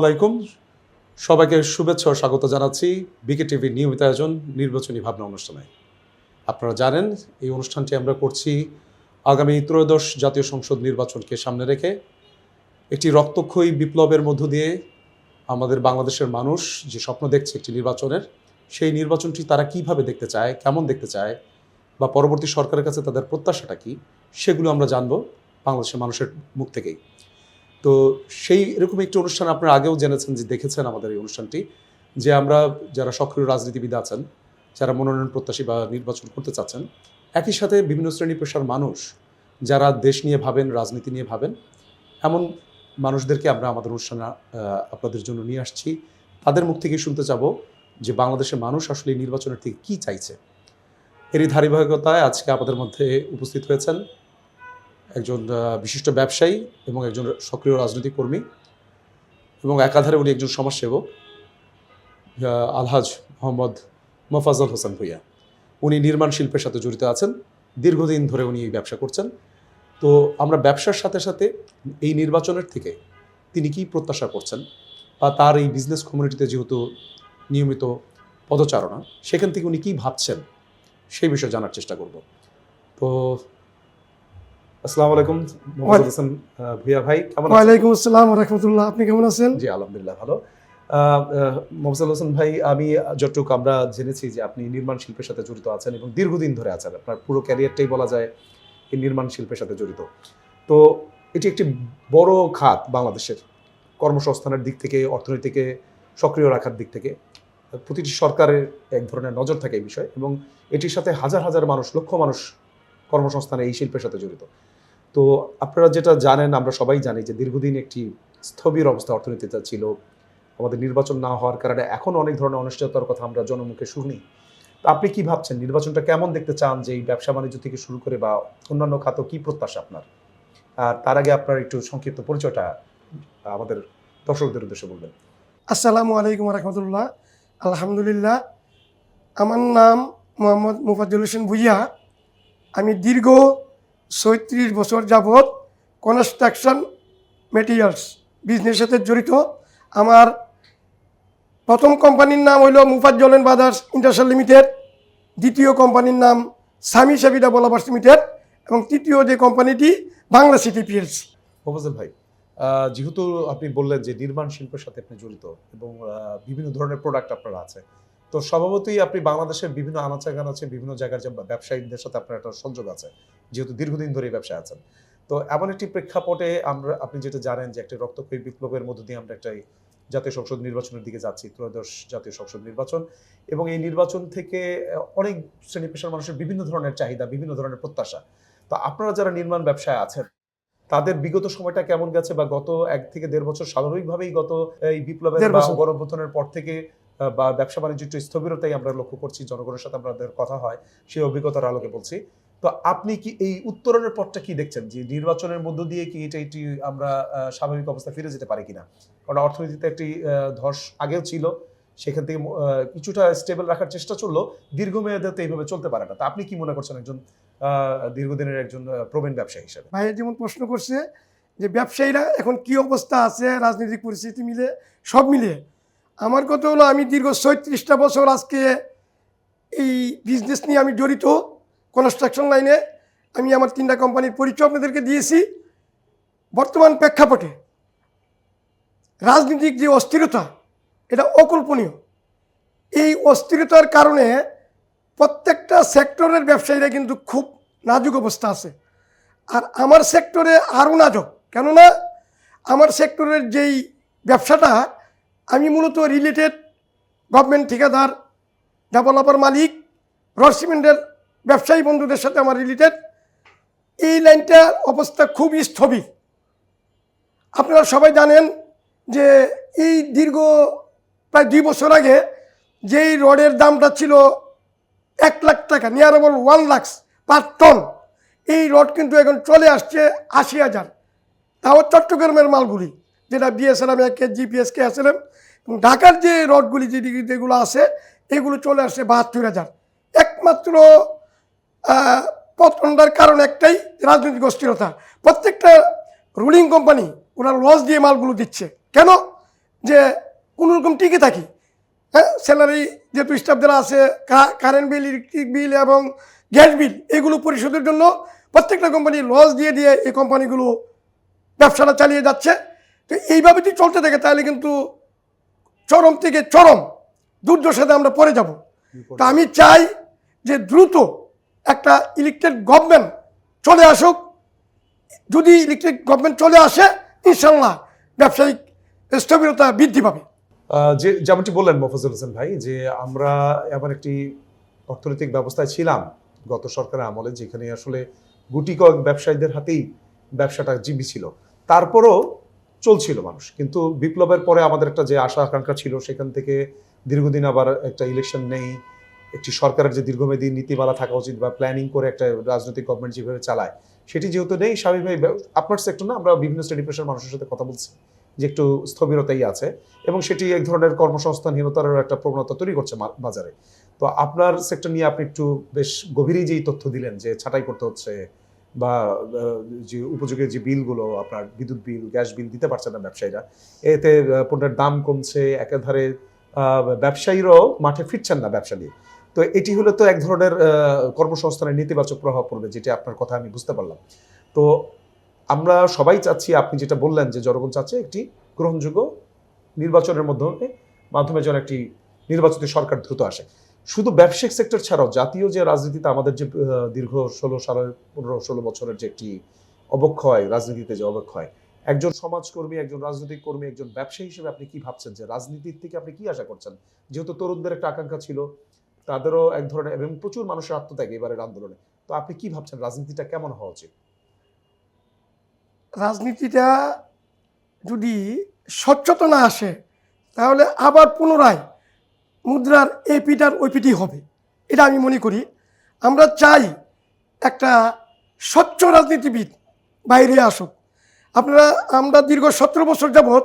আলাইকুম সবাইকে শুভেচ্ছা ও স্বাগত জানাচ্ছি বিকে টিভির নিয়মিত আয়োজন নির্বাচনী ভাবনা অনুষ্ঠানে। আপনারা জানেন এই অনুষ্ঠানটি আমরা করছি আগামী ত্রয়োদশ জাতীয় সংসদ নির্বাচনকে সামনে রেখে। একটি রক্তক্ষয়ী বিপ্লবের মধ্য দিয়ে আমাদের বাংলাদেশের মানুষ যে স্বপ্ন দেখছে একটি নির্বাচনের, সেই নির্বাচনটি তারা কিভাবে দেখতে চায়, কেমন দেখতে চায়, বা পরবর্তী সরকারের কাছে তাদের প্রত্যাশাটা কী, সেগুলো আমরা জানব বাংলাদেশের মানুষের মুখ থেকেই। তো সেই এরকম একটি অনুষ্ঠান আপনারা আগেও জেনেছেন, যে দেখেছেন আমাদের এই অনুষ্ঠানটি, যে আমরা যারা সক্রিয় রাজনীতিবিদ আছেন, যারা মনোনয়ন প্রত্যাশী বা নির্বাচন করতে চাচ্ছেন, একই সাথে বিভিন্ন শ্রেণী পেশার মানুষ যারা দেশ নিয়ে ভাবেন, রাজনীতি নিয়ে ভাবেন, এমন মানুষদেরকে আমরা আমাদের অনুষ্ঠানে আপনাদের জন্য নিয়ে আসছি। তাদের মুখ থেকেই শুনতে চাবো যে বাংলাদেশের মানুষ আসলে এই নির্বাচনের থেকে কী চাইছে। এরই ধারাবাহিকতায় আজকে আমাদের মধ্যে উপস্থিত হয়েছেন একজন বিশিষ্ট ব্যবসায়ী এবং একজন সক্রিয় রাজনৈতিক কর্মী, এবং একাধারে উনি একজন সমাজসেবক, আলহাজ মোহাম্মদ মোফাজ্জল হোসেন ভূঁইয়া। উনি নির্মাণ শিল্পের সাথে জড়িত আছেন, দীর্ঘদিন ধরে উনি এই ব্যবসা করছেন। তো আমরা ব্যবসার সাথে সাথে এই নির্বাচনের থেকে তিনি কী প্রত্যাশা করছেন, বা তার এই বিজনেস কমিউনিটিতে যেহেতু নিয়মিত পদচারণা, সেখান থেকে উনি কী ভাবছেন সেই বিষয়ে জানার চেষ্টা করব। তো আসসালামু আলাইকুম মোহাম্মদ হোসেন ভূঁইয়া ভাই, কেমন আছেন? ওয়ালাইকুম আসসালাম ওয়া রাহমাতুল্লাহ। আপনি কেমন আছেন? জি আলহামদুলিল্লাহ ভালো। মোফাজ্জল হোসেন ভাই, আমি যতটুকু আমরা জেনেছি যে আপনি নির্মাণ শিল্পের সাথে জড়িত আছেন এবং দীর্ঘদিন ধরে আছেন, আপনার পুরো ক্যারিয়ারটাই বলা যায় এই নির্মাণ শিল্পের সাথে জড়িত। তো এটি একটি বড় খাত বাংলাদেশের, কর্মসংস্থানের দিক থেকে, অর্থনীতিকে সক্রিয় রাখার দিক থেকে প্রতিটি সরকারের এক ধরনের নজর থাকে এই বিষয়ে, এবং এটির সাথে হাজার হাজার মানুষ, লক্ষ মানুষ কর্মসংস্থানে এই শিল্পের সাথে জড়িত। তো আপনারা যেটা জানেন, আমরা সবাই জানি যে দীর্ঘদিন একটি স্থবির অবস্থা অর্থনীতিতে ছিল। আমাদের নির্বাচন না হওয়ার কারণে এখন অনেক ধরনের অনিশ্চয়তার কথা আমরা জনমুখে শুনি। তো আপনি কি ভাবছেন, নির্বাচনটা কেমন দেখতে চান, যে এই ব্যবসা বাণিজ্য থেকে শুরু করে বা অন্যান্য খাতে কি প্রত্যাশা আপনার? আর তার আগে আপনার একটু সংক্ষিপ্ত পরিচয়টা আমাদের দর্শকদের উদ্দেশ্যে বলবেন। আসসালামু আলাইকুম ওয়া রাহমাতুল্লাহ। আলহামদুলিল্লাহ, আমার নাম মোহাম্মদ মোফাজ্জল হোসেন ভূঁইয়া। আমি দীর্ঘ ৩৬ বছর যাবৎ কনস্ট্রাকশন মেটেরিয়ালস বিজনেসের সাথে জড়িত। আমার প্রথম কোম্পানির নাম হইল Mufazzal and brothers international limited, দ্বিতীয় কোম্পানির নাম সামি সাবি ডেভেলপার্স লিমিটেড, এবং তৃতীয় যে কোম্পানিটি বাংলা সিটি পিএলসি। মোফাজ্জল ভাই, যেহেতু আপনি বললেন যে নির্মাণ শিল্পের সাথে আপনি জড়িত এবং বিভিন্ন ধরনের প্রোডাক্ট আপনার আছে, তো স্বভাবতই আপনি বাংলাদেশের বিভিন্ন আনাচে কানাচে বিভিন্ন জায়গার যে ব্যবসায়ীদের সাথে আপনার একটা সংযোগ আছে, যেহেতু দীর্ঘদিন ধরে ব্যবসায় আছেন। তো এমন একটি প্রেক্ষাপটে আপনি যেটা জানেন যে একটা রক্তক্ষয়ী বিপ্লবের মধ্য দিয়ে আমরা একটা জাতীয় সংসদ নির্বাচনের দিকে যাচ্ছি, ত্রয়োদশ জাতীয় সংসদ নির্বাচন, এবং এই নির্বাচন থেকে অনেক শ্রেণী পেশার মানুষের বিভিন্ন ধরনের চাহিদা, বিভিন্ন ধরনের প্রত্যাশা। তো আপনারা যারা নির্মাণ ব্যবসায় আছেন, তাদের বিগত সময়টা কেমন গেছে, বা গত 1 থেকে 1.5 বছর স্বাভাবিকভাবেই গত এই বিপ্লবের বা গণঅভ্যুত্থানের পর থেকে বা ব্যবসা বাণিজ্য একটু স্থবিরতাই আমরা লক্ষ্য করছি, জনগণের সাথে আমাদের কথা হয়, সেই অভিজ্ঞতার আলোকে বলছি। তো আপনি কি এই উত্তরণের পথটা কি দেখছেন, যে নির্বাচনের মধ্য দিয়ে কি এটি আমরা স্বাভাবিক অবস্থা ফিরে যেতে পারি কিনা? কারণ অর্থনীতিতে একটি ধস আগেও ছিল, সেখান থেকে কিছুটা স্টেবল রাখার চেষ্টা চললো, দীর্ঘমেয়াদে তো এইভাবে চলতে পারে না। তা আপনি কি মনে করছেন একজন দীর্ঘদিনের একজন প্রবীণ ব্যবসায়ী হিসেবে? ভাইয়া যেমন প্রশ্ন করছে যে ব্যবসায়ীরা এখন কি অবস্থা আছে, রাজনৈতিক পরিস্থিতি মিলে সব মিলিয়ে আমার কথা হলো, আমি দীর্ঘ ৩৬টা বছর আজকে এই বিজনেস নিয়ে আমি জড়িত, কনস্ট্রাকশন লাইনে। আমি আমার 3টা কোম্পানির পরিচয় আপনাদেরকে দিয়েছি। বর্তমান প্রেক্ষাপটে রাজনৈতিক যে অস্থিরতা, এটা অকল্পনীয়। এই অস্থিরতার কারণে প্রত্যেকটা সেক্টরের ব্যবসায়ীরা কিন্তু খুব নাজুক অবস্থা আছে, আর আমার সেক্টরে আরও নাজুক। কেননা আমার সেক্টরের যেই ব্যবসাটা, আমি মূলত রিলেটেড গভর্নমেন্ট, ঠিকাদার, ডেভেলপার, মালিক, রড সিমেন্টের ব্যবসায়ী বন্ধুদের সাথে আমার রিলেটেড। এই লাইনটার অবস্থা খুবই স্থবির। আপনারা সবাই জানেন যে এই দীর্ঘ প্রায় 2 বছর আগে যেই রডের দামটা ছিল 1 লাখ টাকা, near about 1 lakh per ton, এই রড কিন্তু এখন চলে আসছে 80,000। তাও চট্টগ্রামের মালগুলি, যেটা বিএসএলএম, জিপিএসকে এসএলএম, এবং ঢাকার যে রডগুলি যেগুলো আছে, এগুলো চলে আসছে 72,000। একমাত্র পতনটার কারণ একটাই, রাজনৈতিক অস্থিরতা। প্রত্যেকটা রুলিং কোম্পানি ওরা লস দিয়ে মালগুলো দিচ্ছে। কেন? যে কোনো রকম টিকে থাকি। হ্যাঁ, স্যালারি যেহেতু স্টাফ যারা আছে, কারেন্ট বিল, ইলেকট্রিক বিল এবং গ্যাস বিল এগুলো পরিশোধের জন্য প্রত্যেকটা কোম্পানি লস দিয়ে দিয়ে এই কোম্পানিগুলো ব্যবসাটা চালিয়ে যাচ্ছে। তো এইভাবে যদি চলতে থাকে তাহলে কিন্তু চরম থেকে চরম দুর্দশাতে আমরা পড়ে যাব। তো আমি চাই যে দ্রুত একটা ইলেকটেড গভর্নমেন্ট চলে আসুক। যদি ইলেকটেড গভর্নমেন্ট চলে আসে ইনশাল্লাহ ব্যবসায়িক স্থবিরতা বৃদ্ধি পাবে। যে যেমনটি বললেন মফিজুল হোসেন ভাই, যে আমরা এমন একটি অর্থনৈতিক ব্যবস্থায় ছিলাম গত সরকারের আমলে, যেখানে আসলে গুটি কয়েক ব্যবসায়ীদের হাতেই ব্যবসাটা জীবী ছিল, তারপরও চলছিল মানুষ। কিন্তু বিপ্লবের পরে আমাদের একটা যে আশা আকাঙ্ক্ষা ছিল, সেখান থেকে দীর্ঘদিন আবার একটা ইলেকশন নেই, একটি সরকারের যে দীর্ঘমেয়াদী নীতিমালা থাকা উচিত বা প্ল্যানিং করে একটা রাজনৈতিক গভর্নমেন্ট যেভাবে চালায়, সেটি যেহেতু নেই, স্বাভাবিকভাবে আপনার সেক্টর না, আমরা বিভিন্ন স্টাডি পেশার মানুষের সাথে কথা বলছি যে একটু স্থবিরতাই আছে, এবং সেটি এক ধরনের কর্মসংস্থানহীনতার একটা প্রবণতা তৈরি করছে বাজারে। তো আপনার সেক্টর নিয়ে আপনি একটু বেশ গভীরেই যেই তথ্য দিলেন যে ছাঁটাই করতে হচ্ছে, বা যে উপযোগী যে বিলগুলো, আপনার বিদ্যুৎ বিল, গ্যাস বিল দিতে পারছে না ব্যবসায়ীরা, এতে পণ্যের দাম কমছে, একাধারে ব্যবসায়ীরাও মাঠে ফিরছেন না ব্যবসা নিয়ে। তো এটি হলে তো এক ধরনের কর্মসংস্থানের নেতিবাচক প্রভাব পড়বে, যেটা আপনার কথা আমি বুঝতে পারলাম। তো আমরা সবাই চাচ্ছি, আপনি যেটা বললেন যে জনগণ চাচ্ছে একটি গ্রহণযোগ্য নির্বাচনের মাধ্যমে যেন একটি নির্বাচিত সরকার দ্রুত আসে। শুধু ব্যবসায়িক সেক্টর ছাড়াও জাতীয় যে রাজনীতিতে আমাদের যে দীর্ঘ 15-16 বছরের যে একটি অবক্ষয়, রাজনীতিতে যে অবক্ষয়, একজন সমাজকর্মী, একজন রাজনৈতিক কর্মী, একজন ব্যবসায়ী হিসেবে আপনি কি ভাবছেন, যে রাজনীতির থেকে আপনি কি আশা করছেন? যেহেতু তরুণদের একটা আকাঙ্ক্ষা ছিল, তাদেরও এক ধরনের, এবং প্রচুর মানুষের আত্মত্যাগ এবারের আন্দোলনে, তো আপনি কি ভাবছেন রাজনীতিটা কেমন হওয়া উচিত? রাজনীতিটা যদি স্বচ্ছতা না আসে তাহলে আবার পুনরায় মুদ্রার এই পিঠার ওই পিঠি হবে, এটা আমি মনে করি। আমরা চাই একটা স্বচ্ছ রাজনীতিবিদ বাইরে আসুক। আমরা দীর্ঘ 17 বছর যাবৎ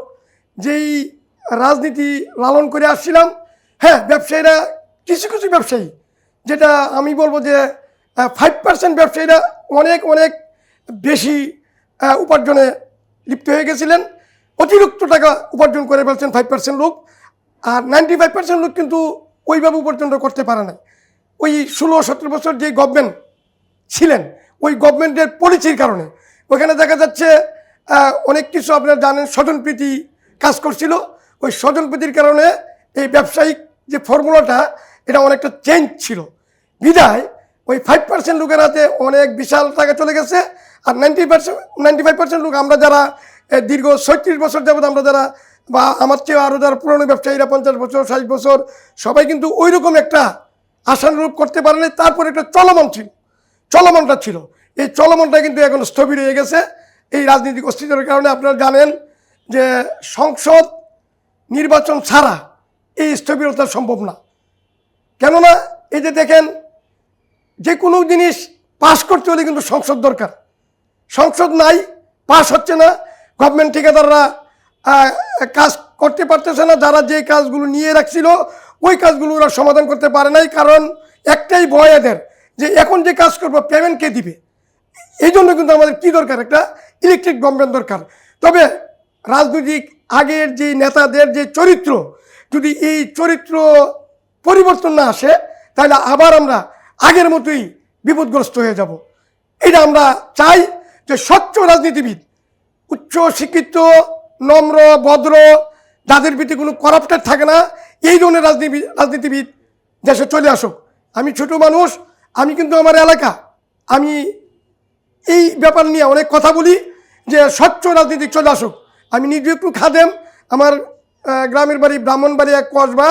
যেই রাজনীতি লালন করে আসছিলাম, হ্যাঁ, ব্যবসায়ীরা কিছু কিছু ব্যবসায়ী, যেটা আমি বলবো যে 5% ব্যবসায়ীরা অনেক অনেক বেশি উপার্জনে লিপ্ত হয়ে গেছিলেন, অতিরিক্ত টাকা উপার্জন করে ফেলছেন 5% লোক। আর 95% লোক কিন্তু ওইভাবে উপার্জন করতে পারে না। ওই 16-17 বছর যে গভর্নমেন্ট ছিলেন, ওই গভর্নমেন্টের পলিসির কারণে ওখানে দেখা যাচ্ছে অনেক কিছু আপনারা জানেন, স্বজনপ্রীতি কাজ করছিল। ওই স্বজনপ্রীতির কারণে এই ব্যবসায়িক যে ফর্মুলাটা, এটা অনেকটা চেঞ্জ ছিল। বিদায় ওই 5% লোকের হাতে অনেক বিশাল টাকা চলে গেছে। আর 95% লোক, আমরা যারা দীর্ঘ 36 বছর যাবত, আমরা যারা, বা আমার চেয়ে আরও যারা পুরনো ব্যবসায়ীরা 50 বছর 60 বছর, সবাই কিন্তু ওই রকম একটা আশানুরূপ করতে পারেনি। তারপর একটা চলমানটা ছিল, এই চলমানটা কিন্তু এখন স্থবির হয়ে গেছে এই রাজনৈতিক অস্থিরতার কারণে। আপনারা জানেন যে সংসদ নির্বাচন ছাড়া এই স্থবিরতা সম্ভব না। কেননা এই যে দেখেন, যে কোনো জিনিস পাস করতে হলে কিন্তু সংসদ দরকার। সংসদ নাই, পাস হচ্ছে না, গভর্নমেন্ট ঠিকাদাররা কাজ করতে পারতেছে না। যারা যে কাজগুলো নিয়ে রাখছিল ওই কাজগুলো ওরা সমাধান করতে পারে নাই, কারণ একটাই ভয় এদের, যে এখন যে কাজ করবো পেমেন্ট কে দিবে। এই জন্য কিন্তু আমাদের কি দরকার, একটা ইলেকট্রিক গভর্নমেন্ট দরকার। তবে রাজনৈতিক আগের যে নেতাদের যে চরিত্র, যদি এই চরিত্র পরিবর্তন না আসে তাহলে আবার আমরা আগের মতোই বিপদগ্রস্ত হয়ে যাব। এটা আমরা চাই যে স্বচ্ছ রাজনীতিবিদ, উচ্চ শিক্ষিত, নম্র, ভদ্র, যাদের ভিতরে কোনো করাপ্টেড থাকে না, এই ধরনের রাজনীতিবিদ দেশে চলে আসুক। আমি ছোট মানুষ, আমি কিন্তু আমার এলাকা, আমি এই ব্যাপার নিয়ে অনেক কথা বলি যে স্বচ্ছ রাজনীতি চলে আসুক। আমি নিজে একটু খাদেম, আমার গ্রামের বাড়ি ব্রাহ্মণবাড়িয়া কসবা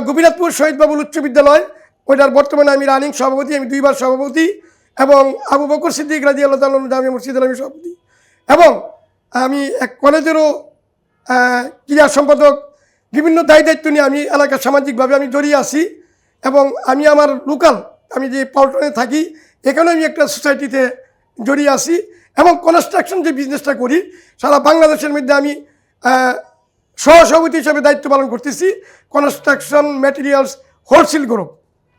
গোপীনাথপুর শহীদ বাবুল উচ্চ বিদ্যালয়, ওইটার বর্তমানে আমি রানিং সভাপতি, আমি 2 বার সভাপতি, এবং আবু বকর সিদ্দিক রাদিয়াল্লাহু তাআলা জামিয়া মসজিদের আমি সভাপতি, এবং আমি এক কলেজেরও ক্রীড়া সম্পাদক। বিভিন্ন দায়িত্ব নিয়ে আমি এলাকার সামাজিকভাবে আমি জড়িয়ে আছি। এবং আমি আমার লোকাল, আমি যে পাউটনে থাকি, এখানে আমি একটা সোসাইটিতে জড়িয়ে আছি, এবং কনস্ট্রাকশন যে বিজনেসটা করি সারা বাংলাদেশের মধ্যে আমি সহসভাপতি হিসেবে দায়িত্ব পালন করতেছি কনস্ট্রাকশন ম্যাটেরিয়ালস হোলসেল গ্রুপ।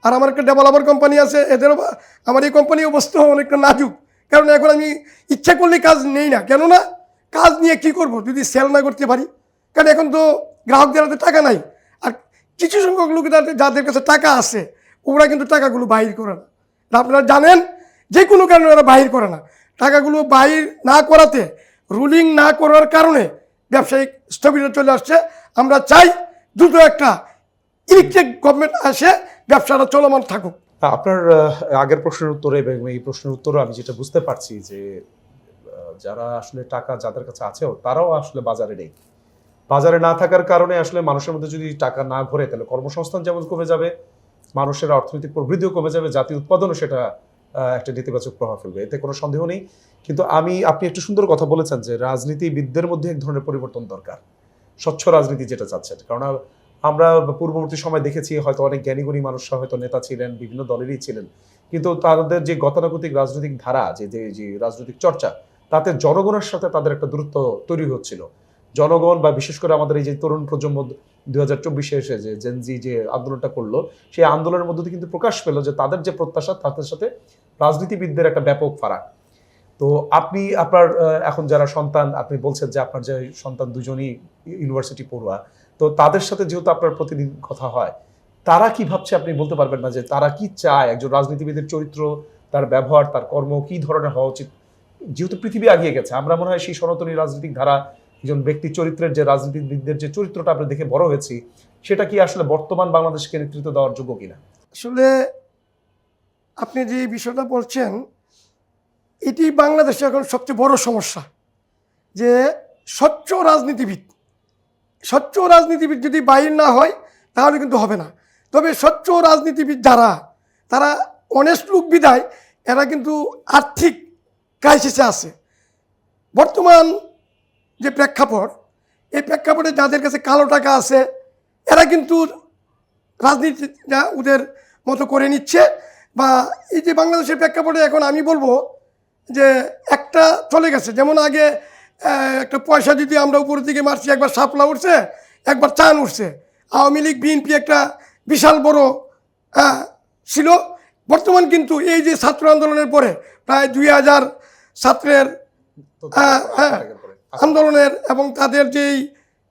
আর আমার একটা ডেভেলপার কোম্পানি আছে, এদেরও, আমার এই কোম্পানির অবস্থা অনেকটা নাজুক, কারণ এখন আমি ইচ্ছা করলে কাজ নেই না। কেননা কাজ নিয়ে কি করব যদি সেল না করতে পারি। কারণ এখন তো গ্রাহকদের হাতে টাকা নাই। আর কিছু সংখ্যক লোক যাদের কাছে টাকা আছে ওরা কিন্তু টাকাগুলো বাহির করে না। আপনারা জানেন যে কোনো কারণে ওরা বাহির করে না। টাকাগুলো বাহির না করাতে, রুলিং না করার কারণে ব্যবসায়িক স্থবিরতা চলে আসছে। আমরা চাই দ্রুত একটা ইলেকট্রিক গভর্নমেন্ট আসে, ব্যবসাটা চলমান থাকুক। আপনার আগের প্রশ্নের উত্তরে এবং এই প্রশ্নের উত্তরে আমি যেটা বুঝতে পারছি যে যারা আসলে টাকা যাদের কাছে আছেও তারাও আসলে বাজারে নেই। বাজারে না থাকার কারণে আসলে মানুষের মধ্যে যদি টাকা না ঘরে তাহলে কর্মসংস্থান যেমন কমে যাবে, মানুষের অর্থনৈতিক প্রবৃদ্ধিও কমে যাবে, জাতীয় উৎপাদনও সেটা একটা নেতিবাচক প্রভাব ফেলবে, এতে কোনো সন্দেহ নেই। কিন্তু আপনি একটু সুন্দর কথা বলেছেন যে রাজনীতিবিদদের মধ্যে এক ধরনের পরিবর্তন দরকার, স্বচ্ছ রাজনীতি যেটা চাচ্ছেন। কারণ আমরা পূর্ববর্তী সময় দেখেছি হয়তো অনেক জ্ঞানীগুণী মানুষরা হয়তো নেতা ছিলেন, বিভিন্ন দলেরই ছিলেন, কিন্তু তাদের যে গতানুগতিক রাজনৈতিক ধারা, যে রাজনৈতিক চর্চা, তাতে জনগণের সাথে তাদের একটা দূরত্ব তৈরি হচ্ছিল। জনগণ বা বিশেষ করে আমাদের এই যে তরুণ প্রজন্ম 2024-এ এসে যে জেনজি যে আন্দোলনটা করলো, সেই আন্দোলনের মধ্যে দিয়ে কিন্তু প্রকাশ পেল যে তাদের যে প্রত্যাশা তাদের সাথে রাজনীতিবিদদের একটা ব্যাপক ফারাক। তো আপনি আপনার এখন যারা সন্তান, আপনি বলছেন যে আপনার যে সন্তান দুজনই ইউনিভার্সিটি পড়ুয়া, তো তাদের সাথে যেহেতু আপনার প্রতিদিন কথা হয়, তারা কি ভাবছে আপনি বলতে পারবেন না যে তারা কি চায়, একজন রাজনীতিবিদের চরিত্র, তার ব্যবহার, তার কর্ম কি ধরনের হওয়া উচিত? যেহেতু পৃথিবী আগিয়ে গেছে, আমরা মনে হয় সেই সনাতনী রাজনৈতিক ধারা, একজন ব্যক্তি চরিত্রের যে রাজনীতিবিদদের যে চরিত্রটা আমরা দেখে বড় হয়েছি, সেটা কি আসলে বর্তমান বাংলাদেশকে নেতৃত্ব দেওয়ার যোগ্য কিনা? আসলে আপনি যে বিষয়টা বলছেন, এটি বাংলাদেশে এখন সবচেয়ে বড় সমস্যা যে স্বচ্ছ রাজনীতিবিদ যদি বাইর না হয় তাহলে কিন্তু হবে না। তবে স্বচ্ছ রাজনীতিবিদ যারা, তারা অনেস্ট লোক বিদায় এরা কিন্তু আর্থিক ক্রাইসিসে আছে। বর্তমান যে প্রেক্ষাপট, এই প্রেক্ষাপটে যাদের কাছে কালো টাকা আছে এরা কিন্তু রাজনীতি ওদের মতো করে নিচ্ছে। বা এই যে বাংলাদেশের প্রেক্ষাপটে এখন আমি বলবো যে একটা চলে গেছে, যেমন আগে একটা পয়সা যদি আমরা উপরের দিকে মারছি, একবার শাপলা উঠছে, একবার চান উঠছে। আওয়ামী লীগ বিএনপি একটা বিশাল বড় ছিল। বর্তমান কিন্তু এই যে ছাত্র আন্দোলনের পরে প্রায় 2000 ছাত্রের আন্দোলনের এবং তাদের যেই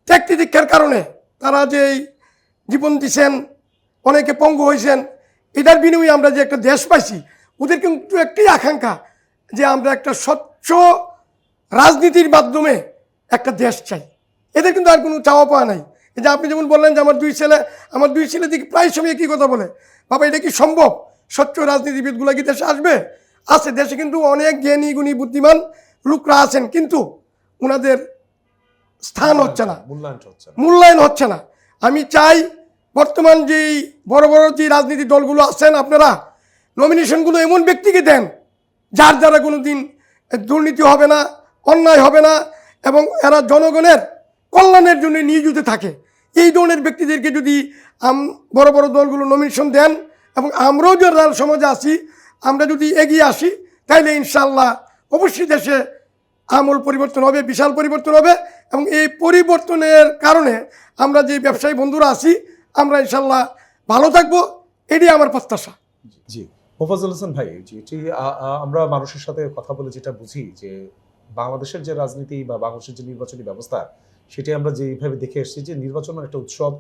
ত্যাগ তিতিক্ষার কারণে তারা যেই জীবন দিচ্ছেন, অনেকে পঙ্গু হয়েছেন, এটার বিনিময়ে আমরা যে একটা দেশ পাইছি, ওদের কিন্তু একটি আকাঙ্ক্ষা যে আমরা একটা স্বচ্ছ রাজনীতির মাধ্যমে একটা দেশ চাই। এদের কিন্তু আর কোনো চাওয়া পাওয়া নাই। এই যে আপনি যেমন বললেন যে আমার দুই ছেলে দিকে প্রায় সময় একই কথা বলে, বাবা এটা কি সম্ভব? স্বচ্ছ রাজনীতিবিদগুলো কি দেশে আসবে? আছে, দেশে কিন্তু অনেক জ্ঞানী গুণী বুদ্ধিমান লোকরা আছেন, কিন্তু ওনাদের স্থান হচ্ছে না, মূল্যায়ন হচ্ছে না। আমি চাই বর্তমান যেই বড় বড় যে রাজনীতি দলগুলো আছেন, আপনারা নমিনেশনগুলো এমন ব্যক্তিকে দেন যার দ্বারা কোনো দিন দুর্নীতি হবে না, অন্যায় হবে না, এবং এরা জনগণের কল্যাণের জন্য নিয়োজিত থাকে। এই ধরনের ব্যক্তিদেরকে যদি বড় বড় দলগুলো নমিনেশন দেন এবং আমরাও যারা সমাজে আছি আমরা যদি এগিয়ে আসি, তাইলে ইনশাল্লাহ অবশ্যই দেশে আমূল পরিবর্তন হবে, বিশাল পরিবর্তন হবে। এবং এই পরিবর্তনের কারণে আমরা যে ব্যবসায়ী বন্ধুরা আছি আমরা ইনশাল্লাহ ভালো থাকবো, এটি আমার প্রত্যাশা। জি, মোফাজ্জল হোসেন ভাই, যেটি আমরা মানুষের সাথে কথা বলে যেটা বুঝি যে বাংলাদেশের যে রাজনীতি বা বাংলাদেশের যে নির্বাচনী ব্যবস্থা, সেটি আমরা যেভাবে দেখে এসেছি যে নির্বাচন একটা উৎসব,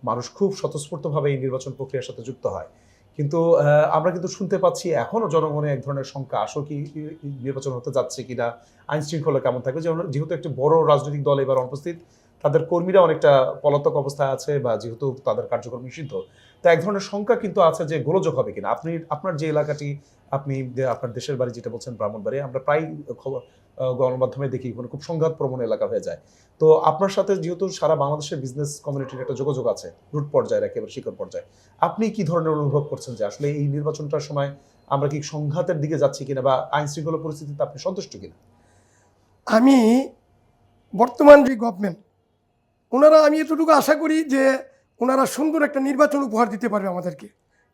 মানুষ খুব স্বতঃস্ফূর্তভাবে এই নির্বাচন প্রক্রিয়ার সাথে যুক্ত হয়। কিন্তু আমরা কিন্তু শুনতে পাচ্ছি এখনও জনগণের এক ধরনের শঙ্কা, আসলে কি নির্বাচন হতে যাচ্ছে কিনা, আইন শৃঙ্খলা কেমন থাকবে। যেহেতু একটি বড় রাজনৈতিক দল এবার অনুপস্থিত, তাদের কর্মীরা অনেকটা পলাতক অবস্থায় আছে, বা যেহেতু তাদের কার্যক্রম নিষিদ্ধ, তো এক ধরনের শঙ্কা কিন্তু আছে যে গোলযোগ হবে কিনা। আপনার যে এলাকাটি, আপনি আপনার দেশের বাড়ি যেটা বলছেন ব্রাহ্মণবাড়ি, আমরা প্রায় গণমাধ্যমে দেখি খুব সংঘাতপ্রবণ এলাকা হয়ে যায়। তো আপনার সাথে যেহেতু সারা বাংলাদেশের বিজনেস কমিউনিটির একটা যোগাযোগ আছে, রুট পর্যায়ে, একেবারে শিকড় পর্যায়ে, আপনি কি ধরনের অনুভব করছেন যে আসলে এই নির্বাচনটার সময় আমরা কি সংঘাতের দিকে যাচ্ছি কিনা, বা আইন শৃঙ্খলা পরিস্থিতিতে আপনি সন্তুষ্ট কিনা? আমি বর্তমান যে গভর্নমেন্ট, ওনারা, আমি এতটুকু আশা করি যে ওনারা সুন্দর একটা নির্বাচন উপহার দিতে পারবে আমাদেরকে।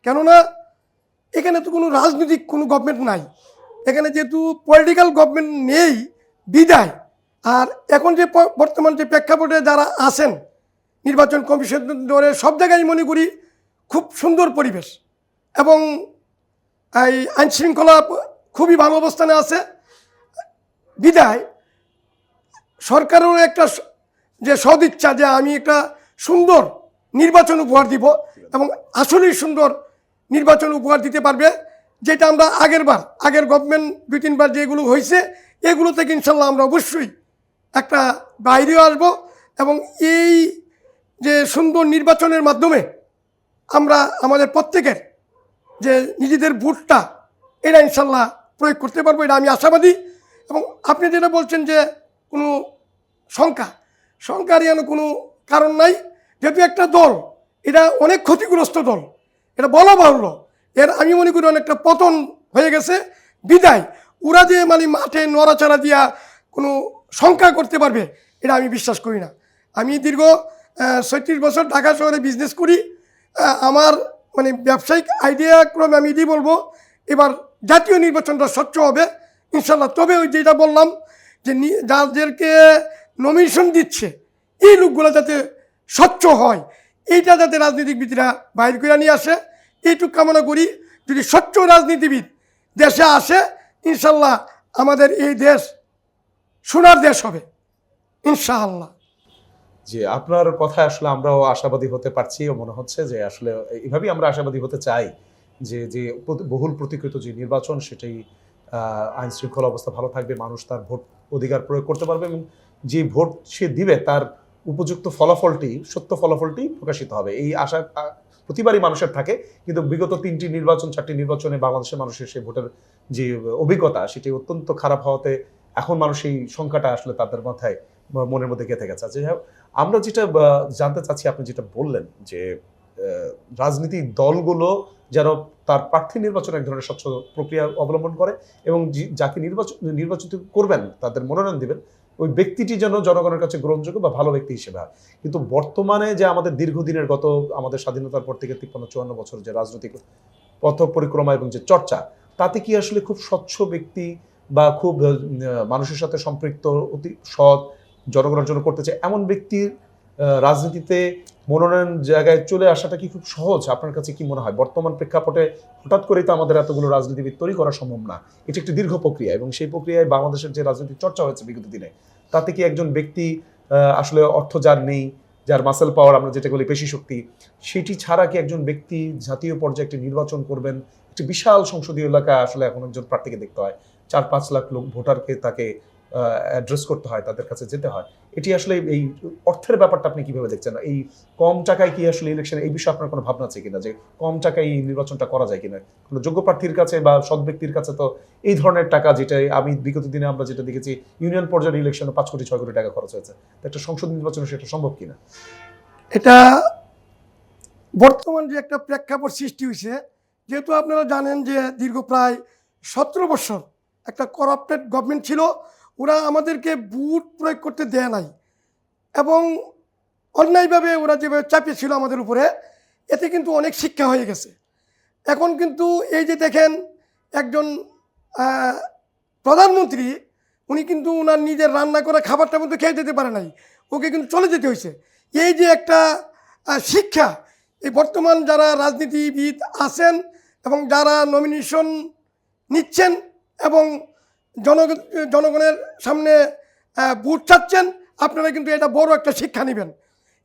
কেননা এখানে তো কোনো রাজনৈতিক কোনো গভর্নমেন্ট নাই, এখানে যেহেতু পলিটিক্যাল গভর্নমেন্ট নেই বিদায়। আর এখন যে বর্তমান যে প্রেক্ষাপটে যারা আছেন, নির্বাচন কমিশন ধরে সব জায়গায় মনে করি খুব সুন্দর পরিবেশ, এবং এই আইনশৃঙ্খলা খুবই ভালো অবস্থানে আছে বিদায়। সরকারেরও একটা যে সদিচ্ছা যে আমি একটা সুন্দর নির্বাচন উপহার দিব এবং আসলেই সুন্দর নির্বাচন উপহার দিতে পারবে, যেটা আমরা আগের গভর্নমেন্ট 2-3 বার যেগুলো হয়েছে এগুলো থেকে ইনশাল্লাহ আমরা অবশ্যই একটা বাইরেও আসব এবং এই যে সুন্দর নির্বাচনের মাধ্যমে আমরা আমাদের প্রত্যেকের যে নিজেদের ভোটটা এটা ইনশাল্লাহ প্রয়োগ করতে পারবো, এটা আমি আশাবাদী। এবং আপনি যেটা বলছেন যে কোনো সংখ্যার যেন কোনো কারণ নাই, যেহেতু একটা দল এটা অনেক ক্ষতিগ্রস্ত দল, এটা বলা বাহুল্য, এর আমি মনে করি অনেকটা পতন হয়ে গেছে, বিদায় ওরা যে মানে মাঠে নড়াচড়া দিয়া কোনো সংখ্যা করতে পারবে এটা আমি বিশ্বাস করি না। আমি দীর্ঘ 36 বছর ঢাকা শহরে বিজনেস করি। আমার মানে ব্যবসায়িক আইডিয়া ক্রমে আমি এটি বলবো, এবার জাতীয় নির্বাচনটা স্বচ্ছ হবে ইনশাল্লাহ। তবে ওই যেটা বললাম যে যাদেরকে নমিনেশন দিচ্ছে এই লোকগুলো যাতে স্বচ্ছ হয়, এইটা যাতে রাজনীতিবিদরা বাইর করে নিয়ে আসে, এইটুকু কামনা করি। যদি স্বচ্ছ রাজনীতিবিদ দেশে আসে ইনশাল্লাহ আমাদের এই দেশ সোনার দেশ হবে ইনশাআল্লাহ। যে আপনার কথায় আসলে আমরাও আশাবাদী হতে পারছি ও মনে হচ্ছে যে আসলে এইভাবেই আমরা আশাবাদী হতে চাই যে যে বহুল প্রতীক্ষিত যে নির্বাচন সেটাই আইন শৃঙ্খলা অবস্থা ভালো থাকবে, মানুষ তার ভোট অধিকার প্রয়োগ করতে পারবে এবং যে ভোট সে দিবে তার উপযুক্ত ফলাফলটি, সত্য ফলাফলটি প্রকাশিত হবে, এই আশা প্রতিবারই মানুষের থাকে। কিন্তু বিগত 4টি নির্বাচনে বাংলাদেশের মানুষের সেই ভোটের যে অভিজ্ঞতা সেটি অত্যন্ত খারাপ হওয়াতে এখন মানুষ এই সংখ্যাটা আসলে তাদের মাথায় মনের মধ্যে গেঁথে গেছে। যাই হোক, আমরা যেটা জানতে চাচ্ছি, আপনি যেটা বললেন যে রাজনীতি দলগুলো যেন তার প্রার্থী নির্বাচনে এক ধরনের স্বচ্ছ প্রক্রিয়া অবলম্বন করে এবং যাকে নির্বাচিত করবেন, তাদের মনোনয়ন দিবেন, ওই ব্যক্তিটি যেন জনগণের কাছে গ্রহণযোগ্য বা ভালো ব্যক্তি হিসেবে হয়। কিন্তু বর্তমানে যে আমাদের দীর্ঘদিনের আমাদের স্বাধীনতার পর থেকে 53-54 বছর যে রাজনৈতিক পথ পরিক্রমা এবং যে চর্চা, তাতে কি আসলে খুব স্বচ্ছ ব্যক্তি বা খুব মানুষের সাথে সম্পৃক্ত, অতি সৎ, জনগণের জন্য করতে চায় এমন ব্যক্তির রাজনীতিতে মনোনয়ন জায়গায় চলে আসাটা কি খুব সহজ? আপনার কাছে কি মনে হয়? বর্তমান প্রেক্ষাপটে হঠাৎ করেই তো আমাদের এতগুলো রাজনীতিবিদ তৈরি করা সম্ভব না, এটি একটি দীর্ঘ প্রক্রিয়া এবং সেই প্রক্রিয়ায় বাংলাদেশের যে রাজনৈতিক চর্চা হয়েছে বিগত দিনে, তাতে কি একজন ব্যক্তি আসলে অর্থ যার নেই, যার মাসেল পাওয়ার আমরা যেটা বলি পেশি শক্তি, সেটি ছাড়া কি একজন ব্যক্তি জাতীয় পর্যায়ে একটি নির্বাচন করবেন? একটি বিশাল সংসদীয় এলাকায় আসলে এখন একজন প্রার্থীকে দেখতে হয়, 4-5 লাখ লোক ভোটারকে তাকে অ্যাড্রেস করতে হয়, তাদের কাছে যেতে হয়। এটি আসলে এই অর্থের ব্যাপারটা আপনি কিভাবে দেখছেন? এই কম টাকায় কি আসলে ইলেকশন, এই বিষয়ে আপনার কোনো ভাবনা আছে কিনা যে কম টাকায় এই নির্বাচনটা করা যায় কিনা? কোনো যোগ্য প্রার্থীর কাছে বা সৎ ব্যক্তির কাছে তো এই ধরনের টাকা, যেটা আমি বিগত দিনে আমরা যেটা দেখেছি ইউনিয়ন পর্যায়ের ইলেকশনে 5 কোটি 6 কোটি টাকা খরচ হয়েছে, একটা সংসদ নির্বাচনে সেটা সম্ভব কিনা? এটা বর্তমান যে একটা প্রেক্ষাপট সৃষ্টি হয়েছে, যেহেতু আপনারা জানেন যে দীর্ঘ প্রায় 17 বছর একটা করাপ্টেড গভর্নমেন্ট ছিল, ওরা আমাদেরকে ভোট প্রয়োগ করতে দেয় নাই এবং অন্যায়ভাবে ওরা যেভাবে চাপিয়েছিল আমাদের উপরে, এতে কিন্তু অনেক শিক্ষা হয়ে গেছে। এখন কিন্তু এই যে দেখেন একজন প্রধানমন্ত্রী, উনি কিন্তু ওনার নিজের রান্না করা খাবারটা কিন্তু খেয়ে যেতে পারে নাই, ওকে কিন্তু চলে যেতে হয়েছে। এই যে একটা শিক্ষা, এই বর্তমান যারা রাজনীতিবিদ আছেন এবং যারা নমিনেশন নিচ্ছেন এবং জনগণের সামনে ভোট চাচ্ছেন, আপনারা কিন্তু এটা বড় একটা শিক্ষা নেবেন।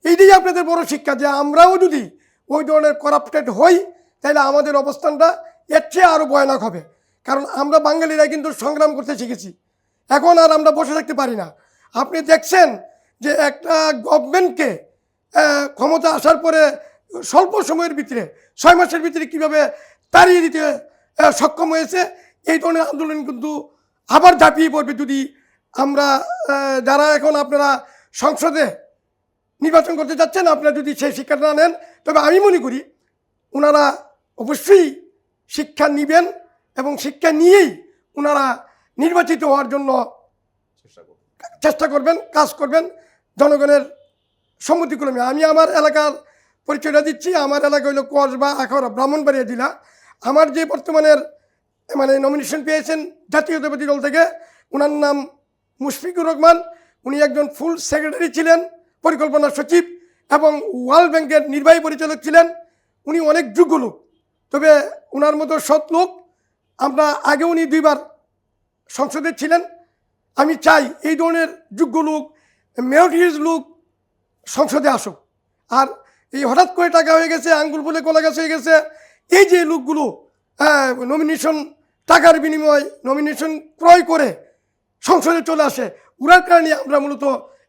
এইটাই আপনাদের বড় শিক্ষা যে আমরাও যদি ওই ধরনের করাপ্টেড হই তাহলে আমাদের অবস্থানটা এর চেয়ে আরও ভয়ানক হবে। কারণ আমরা বাঙালিরা কিন্তু সংগ্রাম করতে শিখেছি, এখন আর আমরা বসে থাকতে পারি না। আপনি দেখছেন যে একটা গভর্নমেন্টকে ক্ষমতা আসার পরে স্বল্প সময়ের ভিতরে 6 মাসের ভিতরে কীভাবে তাড়িয়ে দিতে সক্ষম হয়েছে। এই ধরনের আন্দোলন কিন্তু আবার ঝাঁপিয়ে পড়বে যদি আমরা যারা এখন আপনারা সংসদে নির্বাচন করতে যাচ্ছেন, আপনারা যদি সেই শিক্ষাটা না নেন, তবে আমি মনে করি ওনারা অবশ্যই শিক্ষা নেবেন এবং শিক্ষা নিয়েই ওনারা নির্বাচিত হওয়ার জন্য চেষ্টা করবেন, কাজ করবেন জনগণের সম্মতিক্রমে। আমি আমার এলাকার পরিচয়টা দিচ্ছি। আমার এলাকা হলো কসবা, আখাউড়া, ব্রাহ্মণবাড়িয়া জেলা। আমার যে বর্তমানের মানে নমিনেশন পেয়েছেন জাতীয়তাবাদী দল থেকে, ওনার নাম মুশফিকুর রহমান। উনি একজন ফুল সেক্রেটারি ছিলেন, পরিকল্পনা সচিব এবং ওয়ার্ল্ড ব্যাংকের নির্বাহী পরিচালক ছিলেন। উনি অনেক যোগ্য লোক, তবে ওনার মতো সৎ লোক আমরা আগে, উনি 2 বার সংসদে ছিলেন। আমি চাই এই ধরনের যোগ্য লোক, মেরিটোরিয়াস লোক সংসদে আসুক। আর এই হঠাৎ করে টাকা হয়ে গেছে, আঙ্গুল বলে কলা গাছ হয়ে গেছে, এই যে লোকগুলো নমিনেশন টাকার বিনিময় নমিনেশন ক্রয় করে সংসদে চলে আসে, ওরার কারণে আমরা মূলত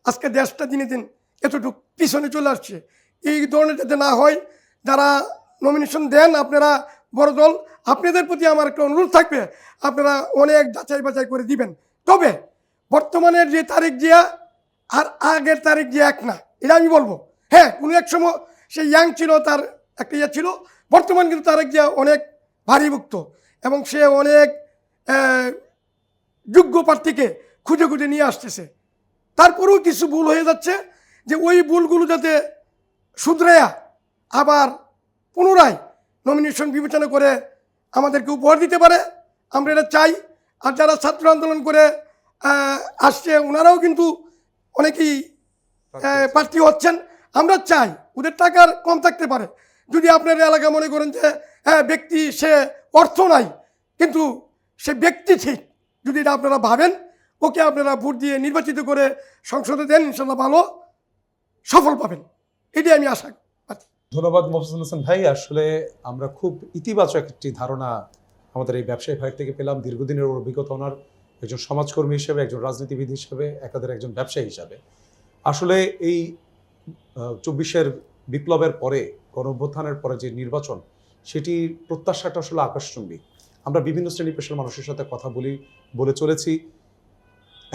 আজকে দেশটা দিনে দিন এতটুকু পিছনে চলে আসছে। এই ধরনের যাতে না হয়, যারা নমিনেশন দেন আপনারা বড় দল, আপনাদের প্রতি আমার একটা অনুরোধ থাকবে, আপনারা অনেক যাচাই বাছাই করে দিবেন। তবে বর্তমানের যে তারিখ জিয়া আর আগের তারিখ জিয়া এক না, এটা আমি বলবো। হ্যাঁ, কোনো এক সময় সে ইয়াং ছিল, তার একটা ইয়ে ছিল, বর্তমান কিন্তু তারেক জিয়া অনেক ভারীভুক্ত এবং সে অনেক যোগ্য প্রার্থীকে খুঁজে খুঁজে নিয়ে আসতেছে। তারপরেও কিছু ভুল হয়ে যাচ্ছে, যে ওই ভুলগুলো যাতে শুধরাইয়া আবার পুনরায় নমিনেশন বিবেচনা করে আমাদেরকে উপহার দিতে পারে, আমরা এটা চাই। আর যারা ছাত্র আন্দোলন করে আসছে, ওনারাও কিন্তু অনেকেই প্রার্থী হচ্ছেন। আমরা চাই ওদের টাকার কম থাকতে পারে, যদি আপনার এলাকা মনে করেন যে ব্যক্তি সে অর্থ নাই, কিন্তু সে ব্যক্তি ঠিক, যদি এটা আপনারা ভাবেন, ওকে আপনারা ভোট দিয়ে নির্বাচিত করে সংসদে দেন, ইনশাল্লাহ ভালো সফল পাবেন, এটাই আমি আশা পাচ্ছি। ধন্যবাদ মফিজুল হাসান ভাই। আসলে আমরা খুব ইতিবাচক একটি ধারণা আমাদের এই ব্যবসায়ী ভাই থেকে পেলাম, দীর্ঘদিনের অভিজ্ঞতা ওনার, একজন সমাজকর্মী হিসেবে, একজন রাজনীতিবিদ হিসেবে, একাধারে একজন ব্যবসায়ী হিসাবে। আসলে এই 24-এর বিপ্লবের পরে, গণঅভ্যুত্থানের পরে যে নির্বাচন, সেটির প্রত্যাশাটা আসলে আকাশচুম্বী। আমরা বিভিন্ন শ্রেণী পেশার মানুষের সাথে কথা বলে চলেছি,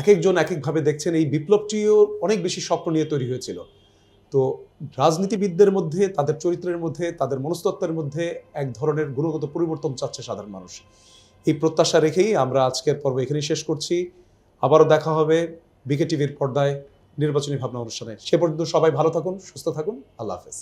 এক একজন এক একভাবে দেখছেন। এই বিপ্লবটিও অনেক বেশি স্বপ্ন নিয়ে তৈরি হয়েছিল। তো রাজনীতিবিদদের মধ্যে, তাদের চরিত্রের মধ্যে, তাদের মনস্তত্ত্বের মধ্যে এক ধরনের গুণগত পরিবর্তন চাচ্ছে সাধারণ মানুষ। এই প্রত্যাশা রেখেই আমরা আজকের পর্ব এখানেই শেষ করছি। আবারও দেখা হবে বিকে টিভির পর্দায় নির্বাচনী ভাবনা অনুষ্ঠানে। সে পর্যন্ত সবাই ভালো থাকুন, সুস্থ থাকুন। আল্লাহ হাফেজ।